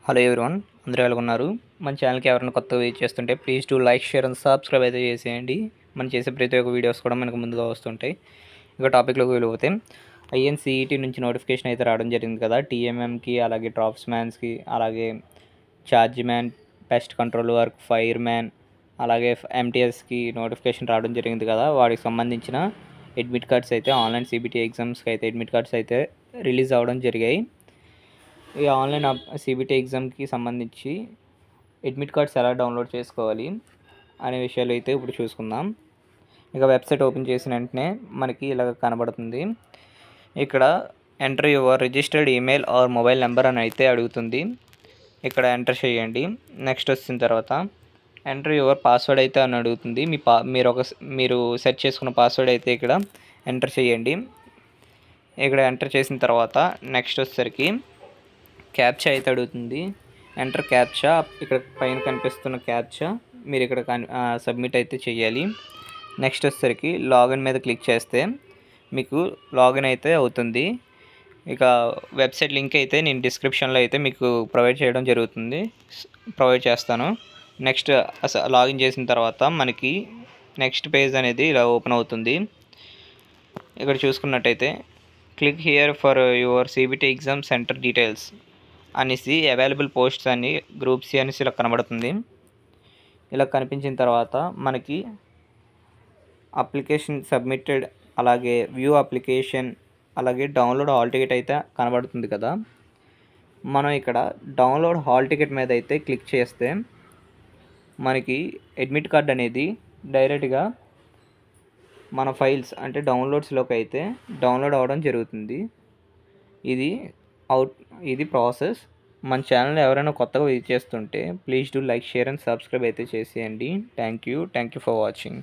Hello everyone, అందరూ ఎలా ఉన్నారు? మన ఛానల్కి ఎవరైనా కొత్తగా విజిట్ చేస్తుంటే please to like, share and subscribe అయితే చేసేయండి. మనం చేసే ప్రతి ఒక్క వీడియోస్ కూడా మనకు ముందుగా వస్తుంటాయి. ఇక టాపిక్లోకి వెళ్ళిపోతే ఐఎన్సిఈటీ నుంచి నోటిఫికేషన్ అయితే రావడం జరిగింది కదా, టీఎంఎంకి, అలాగే డ్రాప్స్ మ్యాన్స్కి, అలాగే charge man, pest control work, fire man, అలాగే ఎంటీఎస్కి నోటిఫికేషన్ రావడం జరిగింది కదా. వాటికి సంబంధించిన అడ్మిట్ కార్డ్స్ అయితే ఆన్లైన్ సిబిటీ ఎగ్జామ్స్కి అయితే అడ్మిట్ కార్డ్స్ అయితే రిలీజ్ అవ్వడం జరిగాయి. ఈ ఆన్లైన్ సిబిటీ ఎగ్జామ్కి సంబంధించి అడ్మిట్ కార్డ్స్ ఎలా డౌన్లోడ్ చేసుకోవాలి అనే విషయాలు అయితే ఇప్పుడు చూసుకుందాం. ఇక వెబ్సైట్ ఓపెన్ చేసిన వెంటనే మనకి ఇలా కనబడుతుంది. ఇక్కడ enter your registered email or mobile number అని అయితే అడుగుతుంది. ఇక్కడ ఎంటర్ చేయండి. నెక్స్ట్ వచ్చిన తర్వాత ఎంటర్ యువర్ పాస్వర్డ్ అయితే అని అడుగుతుంది. మీరు సెట్ చేసుకున్న పాస్వర్డ్ అయితే ఇక్కడ ఎంటర్ చేయండి. ఇక్కడ ఎంటర్ చేసిన తర్వాత నెక్స్ట్ వచ్చేసరికి క్యాప్చా అయితే అడుగుతుంది. ఎంటర్ క్యాప్చా, ఇక్కడ పైన కనిపిస్తున్న క్యాప్చా మీరు ఇక్కడ సబ్మిట్ అయితే చేయాలి. నెక్స్ట్ వచ్చేసరికి లాగిన్ మీద క్లిక్ చేస్తే మీకు లాగిన్ అయితే అవుతుంది. ఇక వెబ్సైట్ లింక్ అయితే నేను డిస్క్రిప్షన్లో అయితే మీకు ప్రొవైడ్ చేస్తాను. నెక్స్ట్ లాగిన్ చేసిన తర్వాత మనకి నెక్స్ట్ పేజ్ అనేది ఇలా ఓపెన్ అవుతుంది. ఇక్కడ చూసుకున్నట్టయితే click here for your CBT exam centre details అనేసి అవైలబుల్ పోస్ట్స్ అని గ్రూప్స్ అనేసి ఇలా కనబడుతుంది. ఇలా కనిపించిన తర్వాత మనకి అప్లికేషన్ సబ్మిటెడ్, అలాగే వ్యూ అప్లికేషన్, అలాగే డౌన్లోడ్ హాల్ టికెట్ అయితే కనబడుతుంది కదా. మనం ఇక్కడ డౌన్లోడ్ హాల్ టికెట్ మీద అయితే క్లిక్ చేస్తే మనకి అడ్మిట్ కార్డ్ అనేది డైరెక్ట్గా మన ఫైల్స్ అంటే డౌన్లోడ్స్లోకి అయితే డౌన్లోడ్ అవ్వడం జరుగుతుంది. ఇది ప్రాసెస్. మన ఛానల్ ఎవరైనా కొత్తగా విజిట్ చేస్తుంటే please do like, share and subscribe అయితే చేసేయండి. Thank you for watching.